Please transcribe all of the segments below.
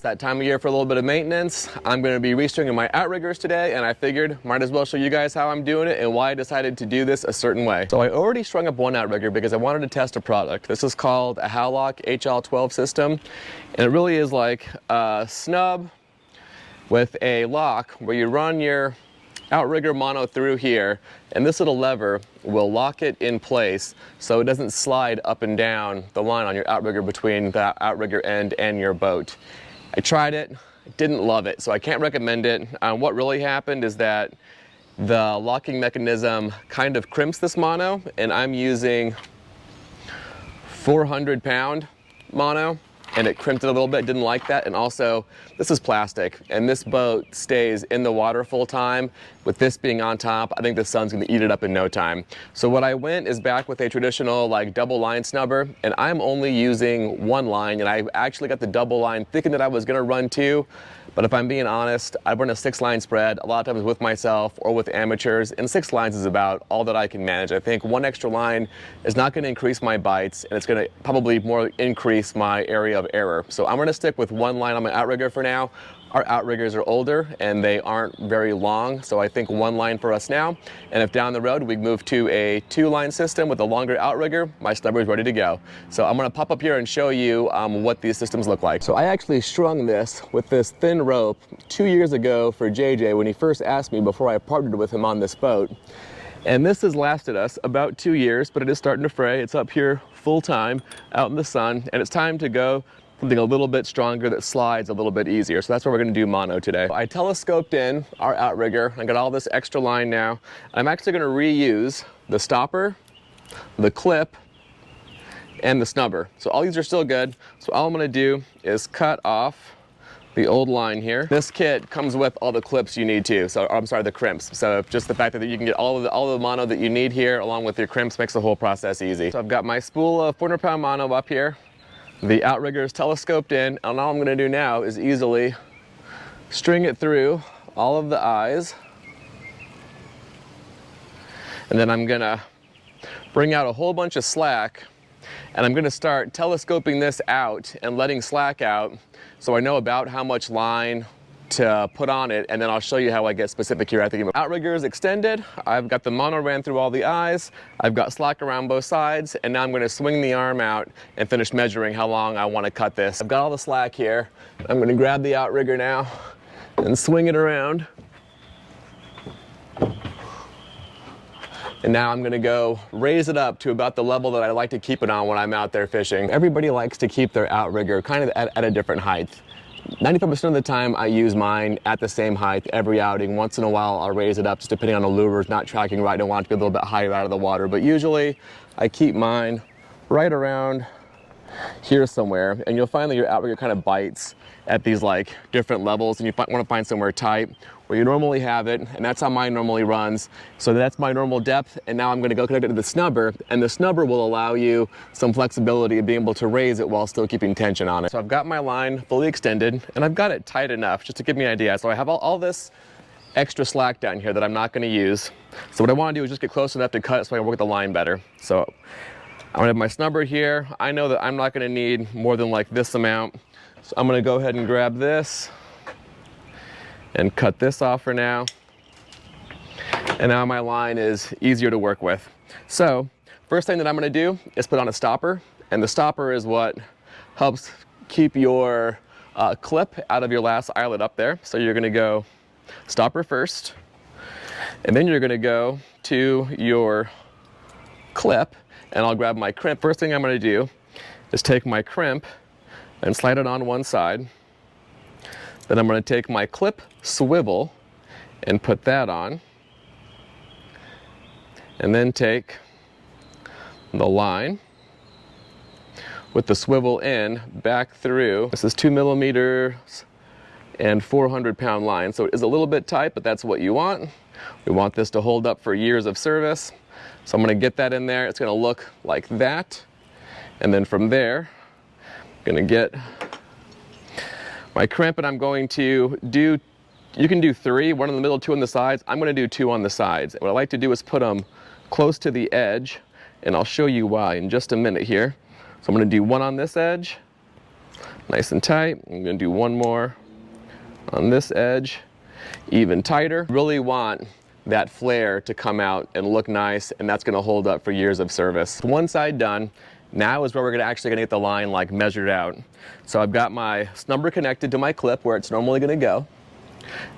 It's that time of year for a little bit of maintenance. I'm going to be restringing my Outriggers today, and I figured might as well show you guys how I'm doing it and why I decided to do this a certain way. So I already strung up one Outrigger because I wanted to test a product. This is called a Howlock HL12 system, and it really is like a snub with a lock where you run your Outrigger mono through here, and this little lever will lock it in place so it doesn't slide up and down the line on your Outrigger between the Outrigger end and your boat. I tried it, didn't love it, so I can't recommend it. What really happened is that the locking mechanism kind of crimps this mono, and I'm using 400-pound mono, and it crimped it a little bit. Didn't like that. And also, this is plastic, and this boat stays in the water full time. With this being on top, I think the sun's gonna eat it up in no time. So what I went is back with a traditional like double line snubber, and I'm only using one line, and I actually got the double line thinking that I was gonna run two. But if I'm being honest, I run a 6-line spread a lot of times with myself or with amateurs, and 6 lines is about all that I can manage. I think one extra line is not going to increase my bites, and it's going to probably more increase my area of error. So I'm going to stick with one line on my Outrigger for now. Our Outriggers are older and they aren't very long, so I think one line for us now. And if down the road we move to a 2-line system with a longer Outrigger, my snubber is ready to go. So I'm going to pop up here and show you what these systems look like. So I actually strung this with this thin rope 2 years ago for JJ when he first asked me before I partnered with him on this boat. And this has lasted us about 2 years, but it is starting to fray. It's up here full time out in the sun, and it's time to go something a little bit stronger that slides a little bit easier. So that's what we're gonna do mono today. I telescoped in our Outrigger. I got all this extra line now. I'm actually gonna reuse the stopper, the clip, and the snubber. So all these are still good. So all I'm gonna do is cut off the old line here. This kit comes with all the clips you need to. So I'm sorry, the crimps. So just the fact that you can get all of the mono that you need here along with your crimps makes the whole process easy. So I've got my spool of 400-pound mono up here. The Outrigger is telescoped in, and all I'm going to do now is easily string it through all of the eyes, and then I'm going to bring out a whole bunch of slack, and I'm going to start telescoping this out and letting slack out so I know about how much line to put on it, and then I'll show you how I get specific here. I think Outrigger is extended. I've got the mono ran through all the eyes. I've got slack around both sides, and now I'm going to swing the arm out and finish measuring how long I want to cut this. I've got all the slack here. I'm going to grab the Outrigger now and swing it around. And now I'm going to go raise it up to about the level that I like to keep it on when I'm out there fishing. Everybody likes to keep their Outrigger kind of at a different height. 95% of the time I use mine at the same height every outing. Once in a while I'll raise it up just depending on the lure. It's not tracking right. I want it to be a little bit higher out of the water. But usually I keep mine right around here somewhere, and you'll find that your Outrigger kind of bites at these like different levels, and you want to find somewhere tight where you normally have it, and that's how mine normally runs. So that's my normal depth, and now I'm going to go connect it to the snubber, and the snubber will allow you some flexibility of being able to raise it while still keeping tension on it. So I've got my line fully extended, and I've got it tight enough just to give me an idea. So I have all this extra slack down here that I'm not going to use. So what I want to do is just get close enough to cut so I can work the line better. So I'm going to have my snubber here. I know that I'm not going to need more than like this amount. So I'm going to go ahead and grab this and cut this off for now. And now my line is easier to work with. So first thing that I'm going to do is put on a stopper. And the stopper is what helps keep your clip out of your last eyelet up there. So you're going to go stopper first. And then you're going to go to your clip. And I'll grab my crimp. First thing I'm going to do is take my crimp and slide it on one side. Then I'm going to take my clip swivel and put that on. And then take the line with the swivel in back through. This is 2 millimeters and 400-pound line. So it is a little bit tight, but that's what you want. We want this to hold up for years of service. So I'm going to get that in there. It's going to look like that. And then from there, I'm going to get my crimp, and I'm going to do, you can do 3, 1 in the middle, 2 on the sides. I'm going to do 2 on the sides. What I like to do is put them close to the edge, and I'll show you why in just a minute here. So I'm going to do 1 on this edge nice and tight. I'm gonna do one more on this edge, even tighter. Really want that flare to come out and look nice, and that's gonna hold up for years of service. One side done. Now is where we're actually gonna get the line like measured out. So I've got my snubber connected to my clip where it's normally gonna go.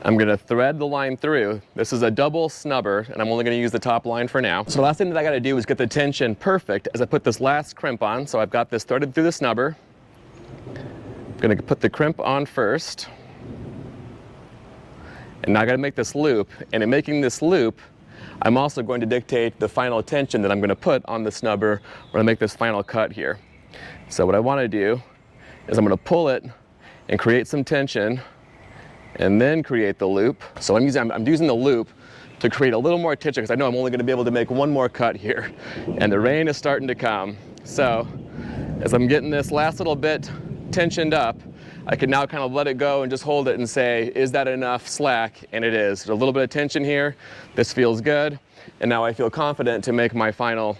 I'm gonna thread the line through. This is a double snubber, and I'm only gonna use the top line for now. So the last thing that I gotta do is get the tension perfect as I put this last crimp on. So I've got this threaded through the snubber. I'm gonna put the crimp on first. And now I gotta make this loop, and in making this loop, I'm also going to dictate the final tension that I'm gonna put on the snubber when I make this final cut here. So what I wanna do is I'm gonna pull it and create some tension and then create the loop. So I'm using the loop to create a little more tension because I know I'm only gonna be able to make one more cut here. And the rain is starting to come. So as I'm getting this last little bit tensioned up, I can now kind of let it go and just hold it and say, is that enough slack? And it is. There's a little bit of tension here. This feels good. And now I feel confident to make my final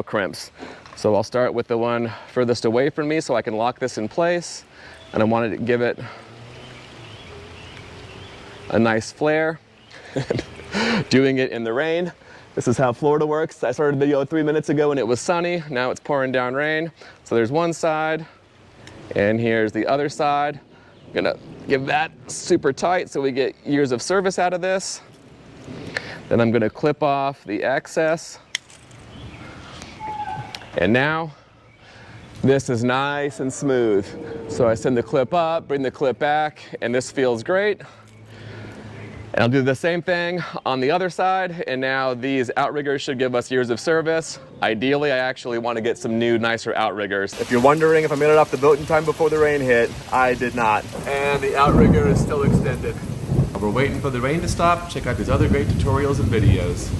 crimps. So I'll start with the one furthest away from me so I can lock this in place. And I wanted to give it a nice flare. Doing it in the rain. This is how Florida works. I started the video 3 minutes ago and it was sunny. Now it's pouring down rain. So there's one side. And here's the other side. I'm gonna give that super tight so we get years of service out of this. Then I'm gonna clip off the excess. And now, this is nice and smooth. So I send the clip up, bring the clip back, and this feels great. And I'll do the same thing on the other side, and now these Outriggers should give us years of service. Ideally, I actually want to get some new, nicer Outriggers. If you're wondering if I made it off the boat in time before the rain hit, I did not. And the Outrigger is still extended. While we're waiting for the rain to stop, check out these other great tutorials and videos.